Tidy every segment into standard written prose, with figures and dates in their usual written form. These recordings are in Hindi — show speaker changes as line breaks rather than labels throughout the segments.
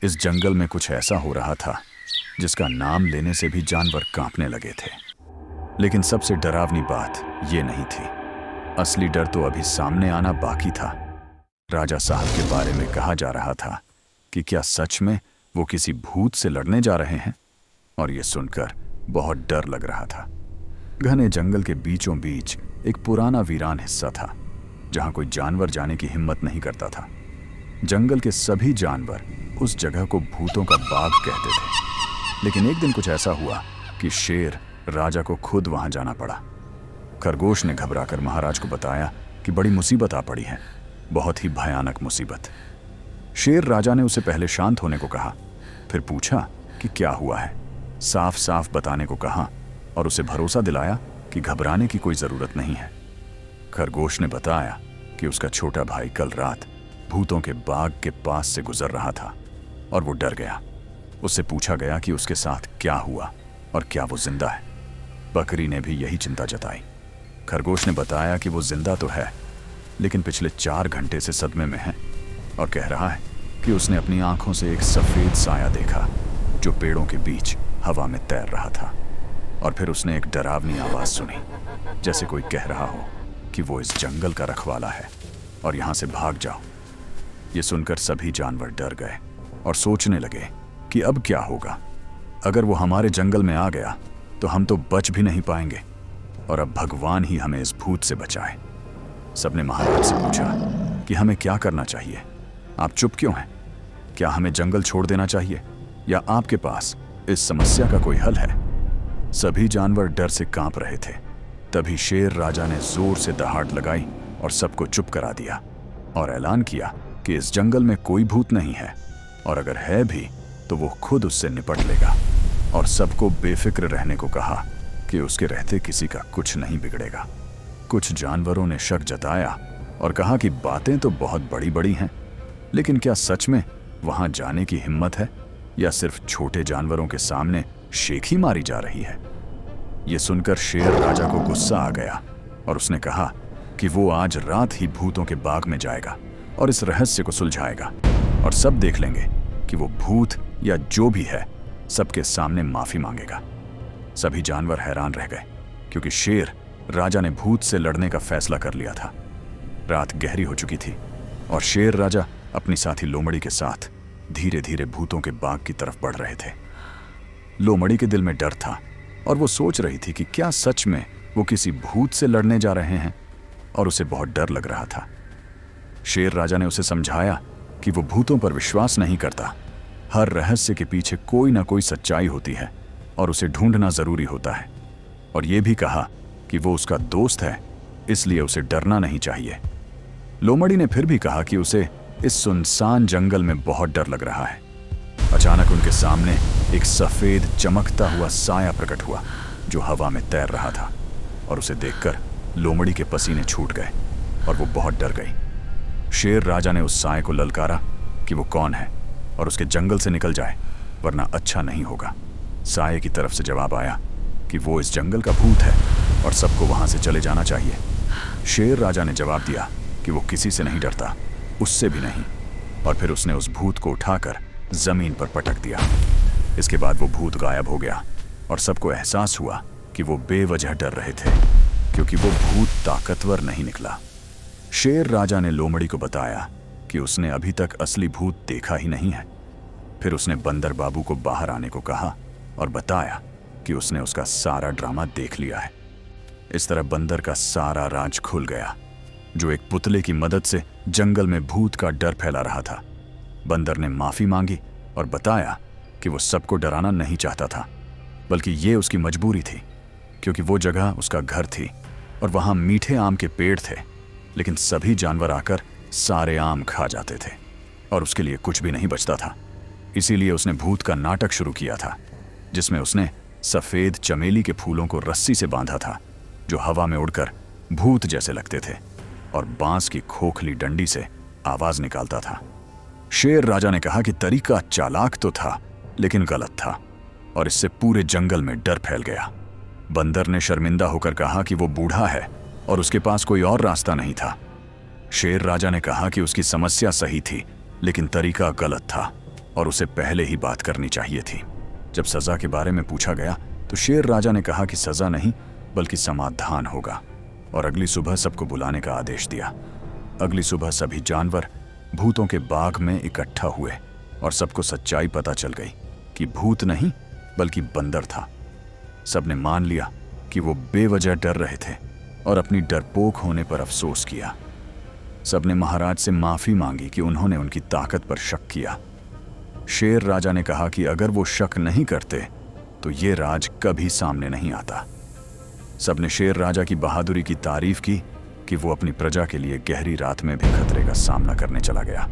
इस जंगल में कुछ ऐसा हो रहा था जिसका नाम लेने से भी जानवर कांपने लगे थे। लेकिन सबसे डरावनी बात ये नहीं थी। असली डर तो अभी सामने आना बाकी था। राजा साहब के बारे में कहा जा रहा था कि क्या सच में वो किसी भूत से लड़ने जा रहे हैं, और ये सुनकर बहुत डर लग रहा था। घने जंगल के बीचों बीच एक पुराना वीरान हिस्सा था जहां कोई जानवर जाने की हिम्मत नहीं करता था। जंगल के सभी जानवर उस जगह को भूतों का बाग कहते थे। लेकिन एक दिन कुछ ऐसा हुआ कि शेर राजा को खुद वहां जाना पड़ा। खरगोश ने घबराकर महाराज को बताया कि बड़ी मुसीबत आ पड़ी है, बहुत ही भयानक मुसीबत। शेर राजा ने उसे पहले शांत होने को कहा, फिर पूछा कि क्या हुआ है। साफ साफ बताने को कहा और उसे भरोसा दिलाया कि घबराने की कोई जरूरत नहीं है। खरगोश ने बताया कि उसका छोटा भाई कल रात भूतों के बाग के पास से गुजर रहा था और वो डर गया। उससे पूछा गया कि उसके साथ क्या हुआ और क्या वो जिंदा है। बकरी ने भी यही चिंता जताई। खरगोश ने बताया कि वो जिंदा तो है, लेकिन पिछले 4 घंटे से सदमे में है और कह रहा है कि उसने अपनी आंखों से एक सफेद साया देखा जो पेड़ों के बीच हवा में तैर रहा था। और फिर उसने एक डरावनी आवाज सुनी, जैसे कोई कह रहा हो कि वो इस जंगल का रखवाला है और यहां से भाग जाओ। ये सुनकर सभी जानवर डर गए और सोचने लगे कि अब क्या होगा। अगर वो हमारे जंगल में आ गया तो हम तो बच भी नहीं पाएंगे, और अब भगवान ही हमें इस भूत से बचाए। सबने महाराज से पूछा कि हमें क्या करना चाहिए। आप चुप क्यों हैं? क्या हमें जंगल छोड़ देना चाहिए, या आपके पास इस समस्या का कोई हल है? सभी जानवर डर से कांप रहे थे। तभी शेर राजा ने जोर से दहाड़ लगाई और सबको चुप करा दिया और ऐलान किया कि इस जंगल में कोई भूत नहीं है, और अगर है भी तो वो खुद उससे निपट लेगा। और सबको बेफिक्र रहने को कहा कि उसके रहते किसी का कुछ नहीं बिगड़ेगा। कुछ जानवरों ने शक जताया और कहा कि बातें तो बहुत बड़ी बड़ी हैं, लेकिन क्या सच में वहां जाने की हिम्मत है, या सिर्फ छोटे जानवरों के सामने शेख ही मारी जा रही है? ये सुनकर शेर राजा को गुस्सा आ गया और उसने कहा कि वो आज रात ही भूतों के बाग में जाएगा और इस रहस्य को सुलझाएगा, और सब देख लेंगे कि वो भूत या जो भी है सबके सामने माफी मांगेगा। सभी जानवर हैरान रह गए, क्योंकि शेर राजा ने भूत से लड़ने का फैसला कर लिया था। रात गहरी हो चुकी थी और शेर राजा अपनी साथी लोमड़ी के साथ धीरे धीरे भूतों के बाग की तरफ बढ़ रहे थे। लोमड़ी के दिल में डर था और वो सोच रही थी कि क्या सच में वो किसी भूत से लड़ने जा रहे हैं, और उसे बहुत डर लग रहा था। शेर राजा ने उसे समझाया कि वो भूतों पर विश्वास नहीं करता। हर रहस्य के पीछे कोई ना कोई सच्चाई होती है और उसे ढूंढना जरूरी होता है। और ये भी कहा कि वो उसका दोस्त है, इसलिए उसे डरना नहीं चाहिए। लोमड़ी ने फिर भी कहा कि उसे इस सुनसान जंगल में बहुत डर लग रहा है। अचानक उनके सामने एक सफेद चमकता हुआ साया प्रकट हुआ जो हवा में तैर रहा था, और उसे देखकर लोमड़ी के पसीने छूट गए और वो बहुत डर गई। शेर राजा ने उस साए को ललकारा कि वो कौन है और उसके जंगल से निकल जाए, वरना अच्छा नहीं होगा। साए की तरफ से जवाब आया कि वो इस जंगल का भूत है और सबको वहां से चले जाना चाहिए। शेर राजा ने जवाब दिया कि वो किसी से नहीं डरता, उससे भी नहीं, और फिर उसने उस भूत को उठाकर जमीन पर पटक दिया। इसके बाद वो भूत गायब हो गया और सबको एहसास हुआ कि वो बेवजह डर रहे थे, क्योंकि वो भूत ताकतवर नहीं निकला। शेर राजा ने लोमड़ी को बताया कि उसने अभी तक असली भूत देखा ही नहीं है। फिर उसने बंदर बाबू को बाहर आने को कहा और बताया कि उसने उसका सारा ड्रामा देख लिया है। इस तरह बंदर का सारा राज खुल गया, जो एक पुतले की मदद से जंगल में भूत का डर फैला रहा था। बंदर ने माफी मांगी और बताया कि वो सबको डराना नहीं चाहता था, बल्कि ये उसकी मजबूरी थी, क्योंकि वो जगह उसका घर थी और वहां मीठे आम के पेड़ थे, लेकिन सभी जानवर आकर सारे आम खा जाते थे और उसके लिए कुछ भी नहीं बचता था। इसीलिए उसने भूत का नाटक शुरू किया था, जिसमें उसने सफेद चमेली के फूलों को रस्सी से बांधा था, जो हवा में उड़कर भूत जैसे लगते थे, और बांस की खोखली डंडी से आवाज निकालता था। शेर राजा ने कहा कि तरीका चालाक तो था, लेकिन गलत था, और इससे पूरे जंगल में डर फैल गया। बंदर ने शर्मिंदा होकर कहा कि वो बूढ़ा है और उसके पास कोई और रास्ता नहीं था। शेर राजा ने कहा कि उसकी समस्या सही थी, लेकिन तरीका गलत था। और उसे पहले ही बात करनी चाहिए थी। जब सजा के बारे में पूछा गया तो शेर राजा ने कहा कि सजा नहीं बल्कि समाधान होगा, और अगली सुबह सबको बुलाने का आदेश दिया। अगली सुबह सभी जानवर भूतों के बाग में इकट्ठा हुए और सबको सच्चाई पता चल गई कि भूत नहीं बल्कि बंदर था। सबने मान लिया कि वो बेवजह डर रहे थे और अपनी डरपोक होने पर अफसोस किया। सबने महाराज से माफी मांगी कि उन्होंने उनकी ताकत पर शक किया। शेर राजा ने कहा कि अगर वो शक नहीं करते तो ये राज कभी सामने नहीं आता। सबने शेर राजा की बहादुरी की तारीफ की कि वो अपनी प्रजा के लिए गहरी रात में भी खतरे का सामना करने चला गया।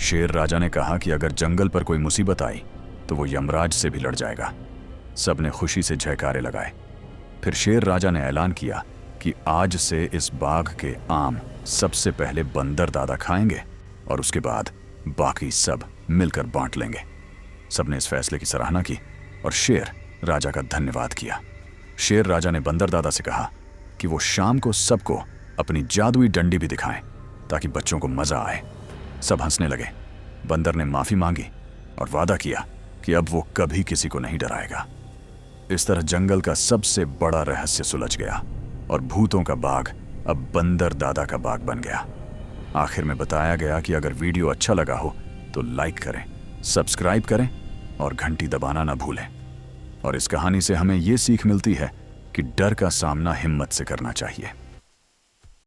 शेर राजा ने कहा कि अगर जंगल पर कोई मुसीबत आई तो वो यमराज से भी लड़ जाएगा। सबने खुशी से जयकारे लगाए। फिर शेर राजा ने ऐलान किया कि आज से इस बाग के आम सबसे पहले बंदर दादा खाएंगे और उसके बाद बाकी सब मिलकर बांट लेंगे। सबने इस फैसले की सराहना की और शेर राजा का धन्यवाद किया। शेर राजा ने बंदर दादा से कहा कि वो शाम को सबको अपनी जादुई डंडी भी दिखाएं ताकि बच्चों को मजा आए। सब हंसने लगे। बंदर ने माफी मांगी और वादा किया कि अब वो कभी किसी को नहीं डराएगा। इस तरह जंगल का सबसे बड़ा रहस्य सुलझ गया और भूतों का बाग अब बंदर दादा का बाग बन गया। आखिर में बताया गया कि अगर वीडियो अच्छा लगा हो तो लाइक करें, सब्सक्राइब करें और घंटी दबाना ना भूलें। और इस कहानी से हमें ये सीख मिलती है कि डर का सामना हिम्मत से करना चाहिए।